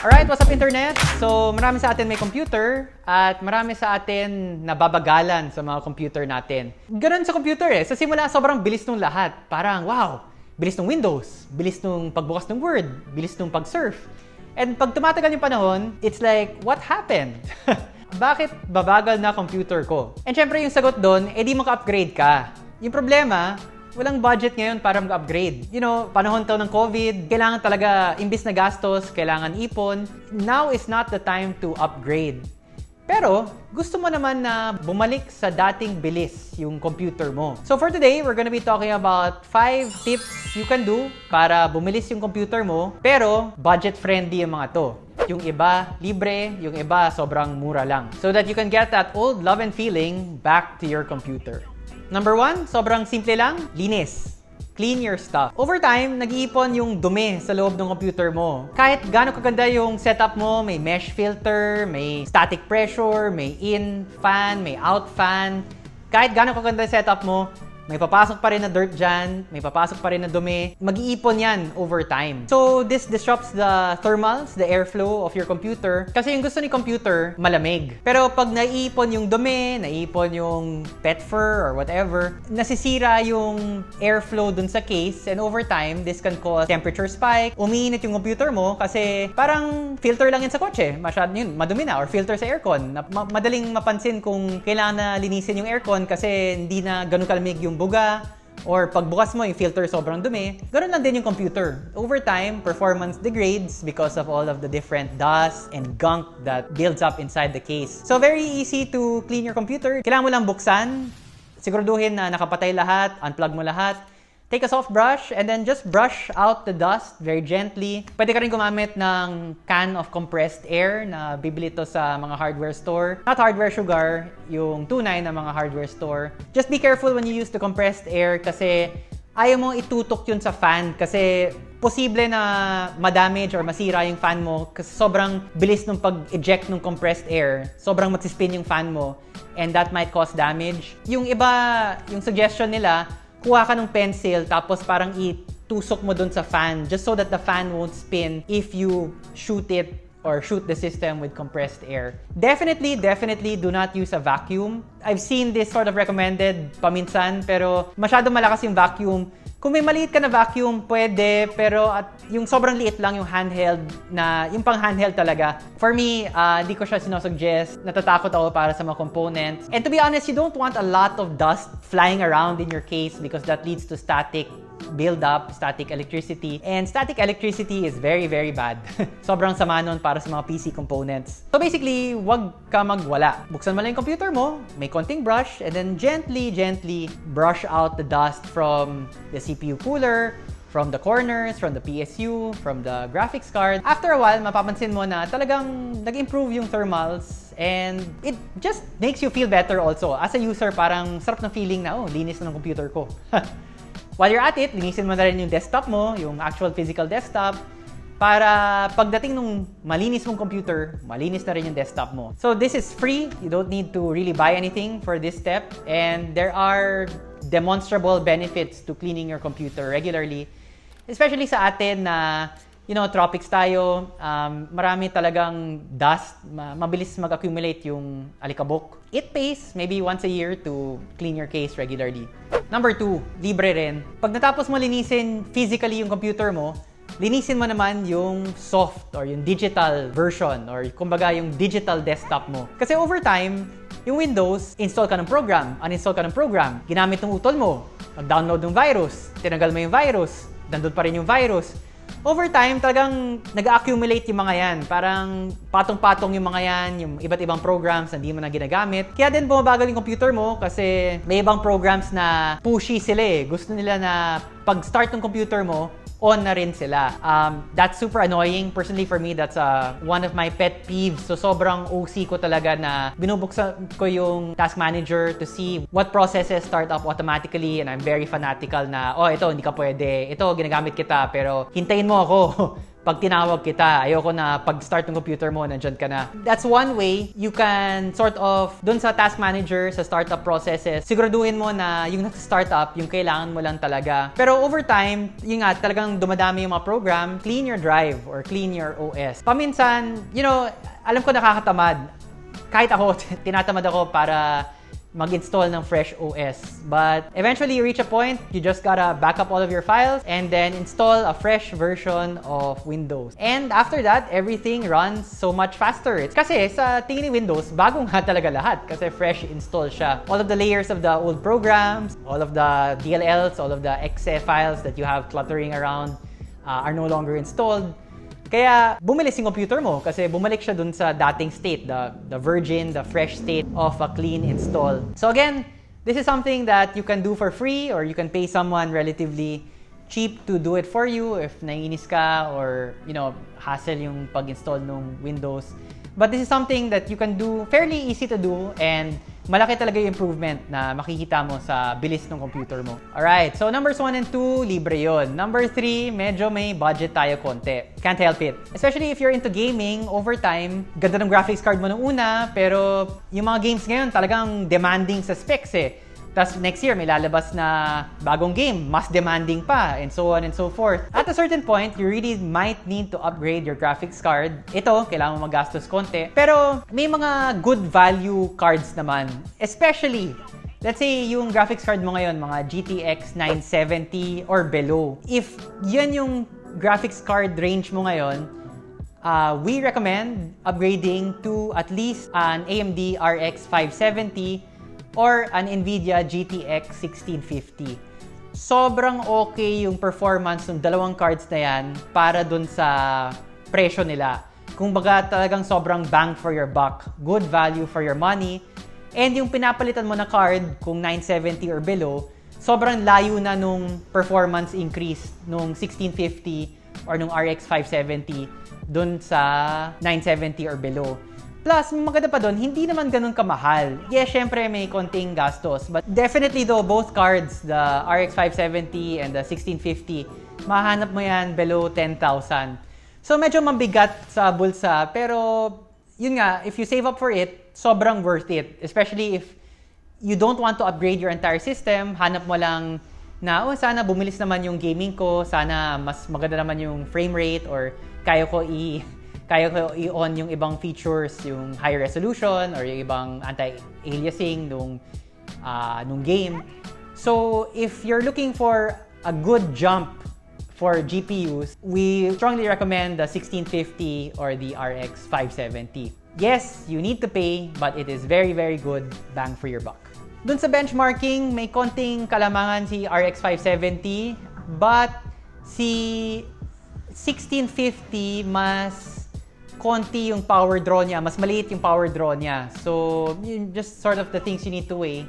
Alright, what's up internet? So, marami sa atin may computer at marami sa atin nababagalan sa mga computer natin. Ganun sa computer eh. Sa simula, sobrang bilis nung lahat. Parang, wow, bilis ng Windows, bilis nung pagbukas ng Word, bilis nung pag-surf. And pag tumatagal yung panahon, it's like, what happened? Bakit babagal na computer ko? And syempre yung sagot doon, di maka-upgrade ka. Yung problema, walang budget ngayon para mag-upgrade. You know, panahon to ng COVID, kailangan talaga, imbis na gastos, kailangan ipon. Now is not the time to upgrade. Pero, gusto mo naman na bumalik sa dating bilis yung computer mo. So for today, we're gonna be talking about 5 tips you can do para bumilis yung computer mo, pero budget-friendly yung mga to. Yung iba, libre. Yung iba, sobrang mura lang. So that you can get that old love and feeling back to your computer. Number 1, sobrang simple lang, linis. Clean your stuff. Over time, nag-iipon yung dumi sa loob ng computer mo. Kahit gaano kaganda yung setup mo, may mesh filter, may static pressure, may in fan, may out fan. Kahit gaano kaganda yung setup mo, may papasok pa rin na dirt dyan, may papasok pa rin na dumi. Mag-iipon yan over time. So, this disrupts the thermals, the airflow of your computer. Kasi yung gusto ni computer, malamig. Pero pag naiipon yung dumi, naiipon yung pet fur or whatever, nasisira yung airflow dun sa case. And over time, this can cause temperature spike. Umiinit yung computer mo kasi parang filter lang yan sa kotse. Masyado yun, madumi na. Or filter sa aircon. Madaling mapansin kung kailangan na linisin yung aircon kasi hindi na ganun kalamig yung buga, or pagbukas mo yung filter sobrang dumi. Ganun lang din yung computer. Over time, performance degrades because of all of the different dust and gunk that builds up inside the case. So very easy to clean your computer. Kailangan mo lang buksan, siguraduhin na nakapatay lahat, unplug mo lahat. Take a soft brush and then just brush out the dust very gently. Pwede ka rin gumamit ng can of compressed air na bibili to sa mga hardware store. Not hardware sugar, yung tunay na mga hardware store. Just be careful when you use the compressed air kasi ayaw mong itutok yun sa fan kasi posible na madamage or masira yung fan mo kasi sobrang bilis ng pag-eject ng compressed air. Sobrang matispin yung fan mo and that might cause damage. Yung iba, yung suggestion nila, kuha ka ng pencil tapos parang itusok mo dun sa fan just so that the fan won't spin if you shoot it or shoot the system with compressed air. Definitely do not use a vacuum. I've seen this sort of recommended paminsan pero masyado malakas yung vacuum. Kung may maliit ka na vacuum, pwede, pero at yung sobrang liit lang yung handheld na, yung pang handheld talaga. For me, di ko siya sinusuggest. Natatakot ako para sa mga components. And to be honest, you don't want a lot of dust flying around in your case because that leads to static build-up, static electricity. And static electricity is very, very bad. Sobrang sama nun para sa mga PC components. So basically, wag ka magwala. Buksan mo lang yung computer mo, may konting brush, and then gently brush out the dust from the CPU cooler, from the corners, from the PSU, from the graphics card. After a while, mapapansin mo na talagang nag-improve yung thermals and it just makes you feel better also. As a user, parang sarap ng feeling na, oh, linis na ng computer ko. While you're at it, linisin mo na rin yung desktop mo, yung actual physical desktop, para pagdating nung malinis mong computer, malinis na rin yung desktop mo. So this is free. You don't need to really buy anything for this step. And there are demonstrable benefits to cleaning your computer regularly. Especially sa atin na, you know, tropics tayo, marami talagang dust, mabilis mag-accumulate yung alikabok. It pays maybe once a year to clean your case regularly. Number 2, libre rin. Pag natapos mo linisin physically yung computer mo, linisin mo naman yung soft or yung digital version or kumbaga yung digital desktop mo. Kasi over time, yung Windows, install ka ng program, uninstall ka ng program, ginamit ng utol mo, mag-download ng virus, tinanggal mo yung virus, nandun pa rin yung virus. Over time, talagang nag-accumulate yung mga yan. Parang patong-patong yung mga yan, yung iba't ibang programs na hindi mo na ginagamit. Kaya din bumabagal yung computer mo kasi may ibang programs na pushy sila eh. Gusto nila na pag-start ng computer mo, on na rin sila. That's super annoying. Personally, for me, that's one of my pet peeves. So, sobrang OC ko talaga na binubuksan ko yung task manager to see what processes start up automatically and I'm very fanatical na, oh, ito, hindi ka pwede. Ito, ginagamit kita, pero hintayin mo ako pag tinawag kita, ayoko na pag-start ng computer mo, nandyan ka na. That's one way you can sort of, dun sa task manager, sa startup processes, siguraduhin mo na yung startup, yung kailangan mo lang talaga. Pero over time, yun nga, talagang dumadami yung mga program, clean your drive or clean your OS. Paminsan, alam ko nakakatamad. Kahit ako, tinatamad ako para mag-install ng fresh OS. But eventually, you reach a point, you just gotta back up all of your files and then install a fresh version of Windows. And after that, everything runs so much faster. Kasi sa tingin ni Windows, bago nga talaga lahat kasi fresh install siya. All of the layers of the old programs, all of the DLLs, all of the exe files that you have cluttering around are no longer installed. Kaya bumilis yung computer mo kasi bumalik siya dun sa dating state, the virgin, the fresh state of a clean install. So again, this is something that you can do for free or you can pay someone relatively cheap to do it for you if naiinis ka or, hassle yung pag-install ng Windows. But this is something that you can do, fairly easy to do, and malaki talaga yung improvement na makikita mo sa bilis ng computer mo. Alright, so numbers 1 and 2, libre yon. Number 3, medyo may budget tayo konti. Can't help it. Especially if you're into gaming, over time, ganda ng graphics card mo nung una, pero yung mga games ngayon talagang demanding sa specs eh. Tapos next year, may lalabas na bagong game, mas demanding pa, and so on and so forth. At a certain point, you really might need to upgrade your graphics card. Ito, kailangan mo magastos konti. Pero may mga good value cards naman. Especially, let's say yung graphics card mo ngayon, mga GTX 970 or below. If yan yung graphics card range mo ngayon, we recommend upgrading to at least an AMD RX 570 or an NVIDIA GTX 1650. Sobrang okay yung performance ng dalawang cards na yan para dun sa presyo nila. Kung baga talagang sobrang bang for your buck, good value for your money, and yung pinapalitan mo na card, kung 970 or below, sobrang layo na nung performance increase nung 1650 or nung RX 570 dun sa 970 or below. Plus, maganda pa doon, hindi naman ganun kamahal. Yes, syempre may konting gastos. But definitely though, both cards, the RX 570 and the 1650, mahanap mo yan below 10,000. So medyo mabigat sa bulsa, pero yun nga, if you save up for it, sobrang worth it. Especially if you don't want to upgrade your entire system, hanap mo lang na, sana bumilis naman yung gaming ko, sana mas maganda naman yung frame rate, or kaya ko i-on yung ibang features, yung high resolution or yung ibang anti-aliasing nung game. So, if you're looking for a good jump for GPUs, we strongly recommend the 1650 or the RX 570. Yes, you need to pay, but it is very, very good bang for your buck. Dun sa benchmarking, may konting kalamangan si RX 570, but si 1650 mas konti yung power draw niya, mas maliit yung power draw niya. So, just sort of the things you need to weigh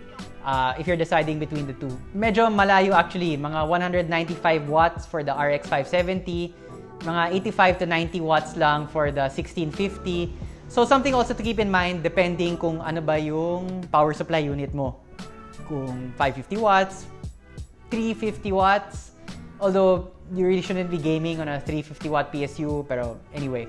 if you're deciding between the two. Medyo malayo actually, mga 195 watts for the RX 570, mga 85 to 90 watts lang for the 1650. So, something also to keep in mind, depending kung ano ba yung power supply unit mo. Kung 550 watts, 350 watts, although you really shouldn't be gaming on a 350 watt PSU, pero anyway.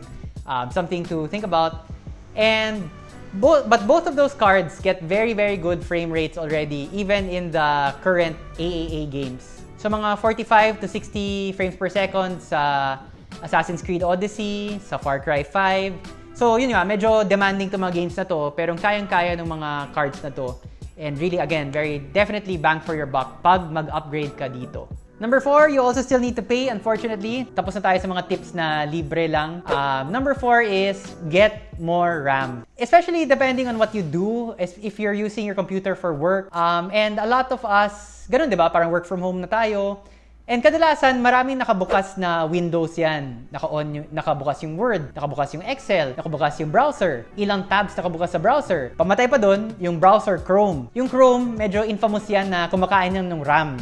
Something to think about. And but both of those cards get very, very good frame rates already, even in the current AAA games. So mga 45 to 60 frames per second sa Assassin's Creed Odyssey, sa Far Cry 5. So yun nga, medyo demanding to mga games na to, pero kayang-kaya ng mga cards na to. And really, again, very definitely bang for your buck pag mag-upgrade ka dito. Number 4, you also still need to pay, unfortunately. Tapos na tayo sa mga tips na libre lang. Number 4 is get more RAM. Especially depending on what you do, if you're using your computer for work. And a lot of us, ganun, di ba? Parang work from home na tayo. And kadalasan, maraming nakabukas na Windows yan. Nakabukas yung Word, nakabukas yung Excel, nakabukas yung browser. Ilang tabs nakabukas sa browser. Pamatay pa doon, yung browser Chrome. Yung Chrome, medyo infamous yan na kumakain yan ng RAM.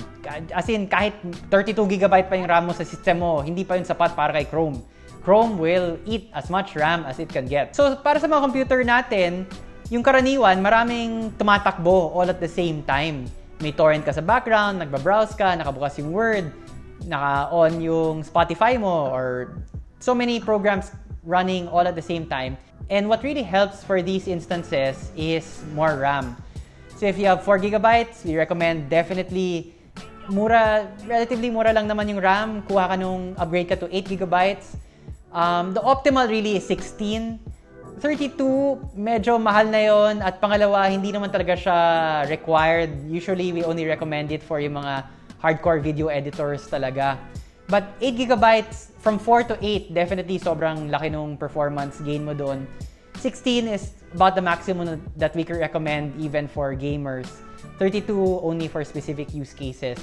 As in, kahit 32GB pa yung RAM mo sa system mo, hindi pa yun sapat para kay Chrome. Chrome will eat as much RAM as it can get. So, para sa mga computer natin, yung karaniwan, maraming tumatakbo all at the same time. May torrent ka sa background, nagbabrowse ka, nakabukas yung Word, naka-on yung Spotify mo or so many programs running all at the same time. And what really helps for these instances is more RAM. So if you have 4 gigabytes, we recommend definitely relatively mura lang naman yung RAM. Kuha ka nung upgrade ka to 8 gigabytes. The optimal really is 16. 32, medyo mahal na yon. At pangalawa, hindi naman talaga siya required. Usually, we only recommend it for yung mga hardcore video editors talaga. But 8 gigabytes, from 4 to 8, definitely sobrang laki nung performance gain mo doon. 16 is about the maximum that we can recommend even for gamers. 32 only for specific use cases.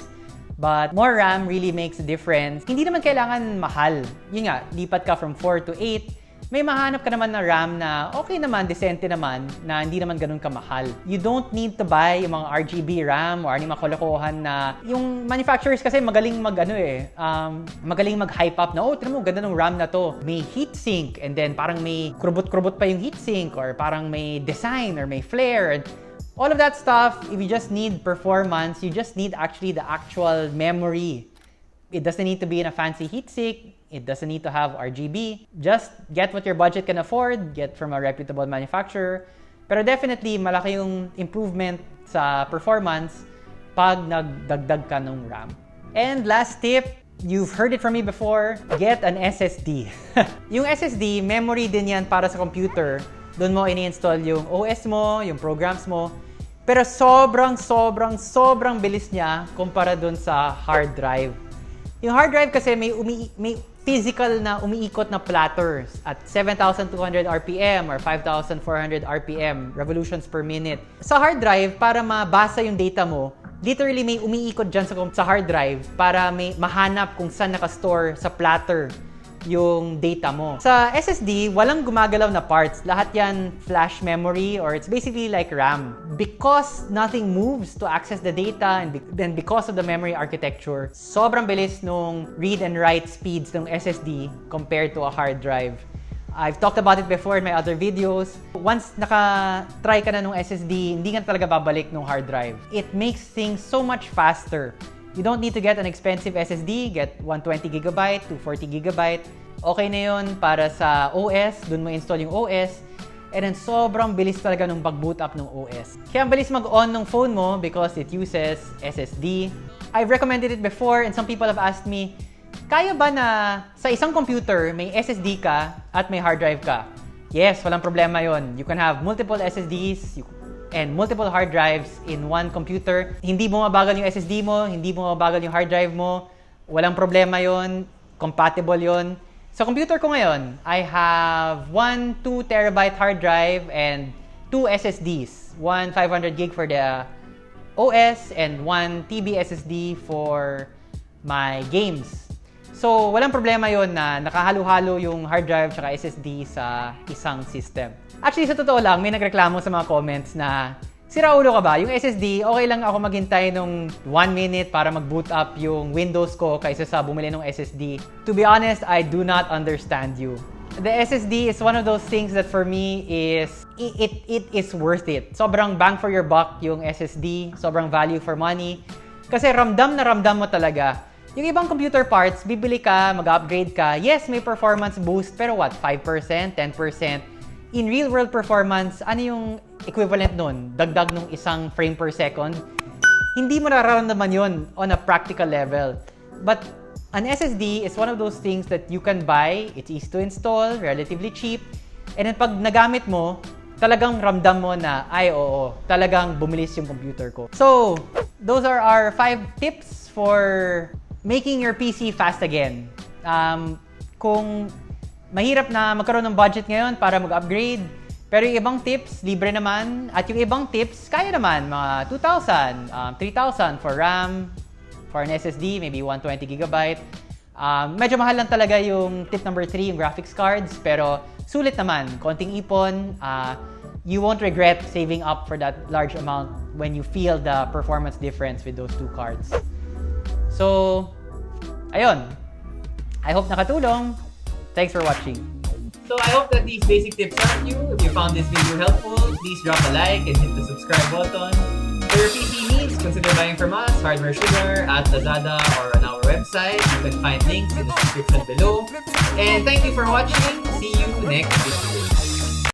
But more RAM really makes a difference. Hindi naman kailangan mahal. Yun nga, lipat ka from 4 to 8. May mahanap ka naman na RAM na okay naman, decente naman, na hindi naman ganun kamahal. You don't need to buy yung mga RGB RAM or yung mga kolokohan na yung manufacturers kasi magaling magaling mag-hype up na, oh, tinan mo, ganda ng RAM na to. May heatsink and then parang may krubot-krubot pa yung heatsink or parang may design or may flare. All of that stuff, if you just need performance, you just need actually the actual memory. It doesn't need to be in a fancy heatsink. It doesn't need to have RGB. Just get what your budget can afford, get from a reputable manufacturer. Pero definitely, malaki yung improvement sa performance pag nagdagdag ka ng RAM. And last tip, you've heard it from me before, get an SSD. Yung SSD, memory din yan para sa computer. Doon mo ini-install yung OS mo, yung programs mo. Pero sobrang bilis niya kumpara doon sa hard drive. Yung hard drive kasi may physical na umiikot na platters at 7,200 RPM or 5,400 RPM, revolutions per minute. Sa hard drive, para mabasa yung data mo, literally may umiikot dyan sa hard drive para may mahanap kung saan nakastore sa platter yung data mo. Sa SSD, walang gumagalaw na parts. Lahat yan flash memory or it's basically like RAM. Because nothing moves to access the data and then because of the memory architecture, sobrang bilis nung read and write speeds ng SSD compared to a hard drive. I've talked about it before in my other videos. Once naka-try ka na nung SSD, hindi ka talaga babalik nung hard drive. It makes things so much faster. You don't need to get an expensive SSD, get 120GB, 240GB. Okay na yun para sa OS, dun mo install yung OS. And then sobrang bilis talaga nung pag-boot up ng OS. Kaya ang bilis mag-on ng phone mo because it uses SSD. I've recommended it before and some people have asked me, kaya ba na sa isang computer may SSD ka at may hard drive ka? Yes, walang problema yon. You can have multiple SSDs, and multiple hard drives in one computer. Hindi bumabagal yung SSD mo, hindi bumabagal yung hard drive mo. Walang problema yon, compatible yon. Sa computer ko ngayon, I have 1 2 terabyte hard drive and 2 SSDs. One 500GB for the OS and 1 TB SSD for my games. So, walang problema yon na nakahalo-halo yung hard drive at SSD sa isang system. Actually, sa totoo lang, may nagreklamo sa mga comments na, sira ulo ka ba? Yung SSD, okay lang ako maghintay nung 1 minute para mag-boot up yung Windows ko kaysa sa bumili ng SSD. To be honest, I do not understand you. The SSD is one of those things that for me is, it is worth it. Sobrang bang for your buck yung SSD, sobrang value for money. Kasi ramdam na ramdam mo talaga. Yung ibang computer parts, bibili ka, mag-upgrade ka, yes, may performance boost, pero what, 5%, 10%? In real-world performance, ano yung equivalent nun? Dagdag nung isang frame per second? Hindi mo nararamdaman yun on a practical level. But an SSD is one of those things that you can buy, it's easy to install, relatively cheap, and then pag nagamit mo, talagang ramdam mo na, ay oo, talagang bumilis yung computer ko. So, those are our 5 tips for making your PC fast again. Kung mahirap na magkaroon ng budget ngayon para mag-upgrade, pero yung ibang tips, libre naman. At yung ibang tips, kaya naman, mga 2,000, 3,000 for RAM, for an SSD, maybe 120GB. Medyo mahal lang talaga yung tip number 3, yung graphics cards, pero sulit naman, konting ipon. You won't regret saving up for that large amount when you feel the performance difference with those 2 cards. So, ayun. I hope nakatulong. Thanks for watching. So I hope that these basic tips helped you. If you found this video helpful, please drop a like and hit the subscribe button. For your PC needs, consider buying from us, Hardware Sugar, at Lazada or on our website. You can find links in the description below. And thank you for watching. See you next video.